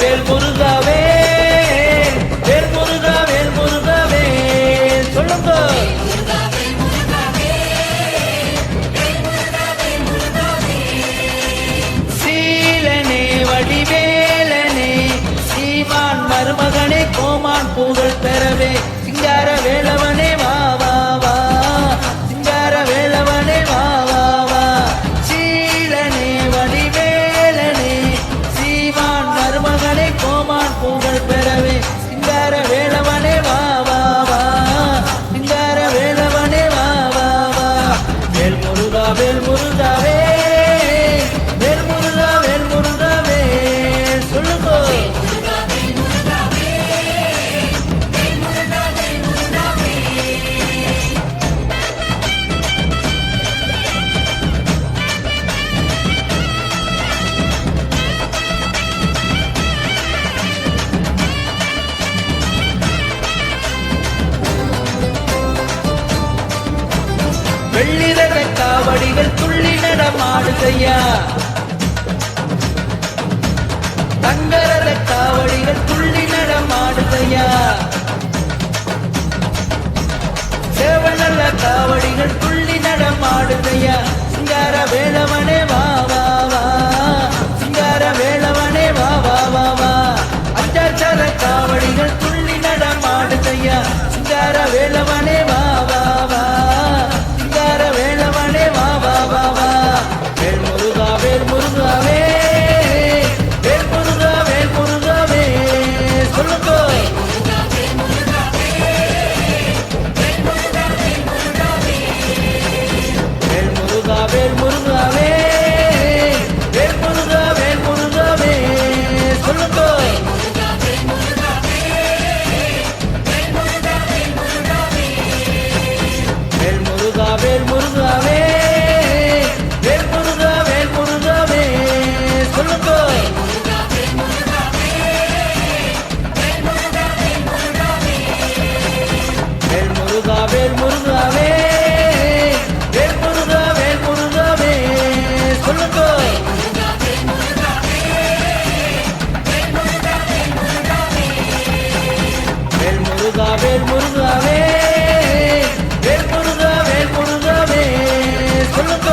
வேல் முருகாவே வேல் முருகா வேல் முருகாவே சொல்லுங்க. சீலனே வடிவேலனே சீமான் மருமகனே கோமான் புகழ் பெறவே சிங்கார வேலவனே வா வா வா சிங்கார வேலவனே வா வா வா. சீலனே வடிவேலனே சீமான் மருமகனே கோமான் புகழ் பெறவே சிங்கார வேலவனே வா வா வா சிங்கார வேலவனே வா வா வா. வேல் முருகா வேல் முருகாவே வேல் முருகா வேல் முருகாவே சொல்லுங்க. வெள்ளிரத காவடிகள் துள்ளி நடமாடுதையா தங்கரத காவடிகள் துள்ளி நடமாடுதையா சேவநல்ல காவடிகள் துள்ளி நடமாடுதையா சிங்கார வேலவனே வா வா வா சிங்கார வேலவனே வா வா வா வா. அஞ்சாச்சர காவடிகள் துள்ளி நடமாடுதையா சிங்கார வேலவனே வா வா வா சிங்கார வேலவனே வா வா வா வா. வேல் முருகா வேல் முருகாவே வேல் முருகா வேல் முருகாவே சொல்லுங்க. வேல் முருகா வேல் முருகாவே வேல் முருகா வேல் முருகாவே சொல்லுங்க. வேல் முருகா வேல் முருகாவே வேல் முருகா வேல் முருகாவே சொல்லுங்க. வேல் முருகா வேல் முருகாவே வேல் முருகா வேல் முருகாவே சொல்லுங்க. வேல் முருகா வேல் முருகாவே வேல் முருகா வேல் முருகாவே சொல்லுங்க.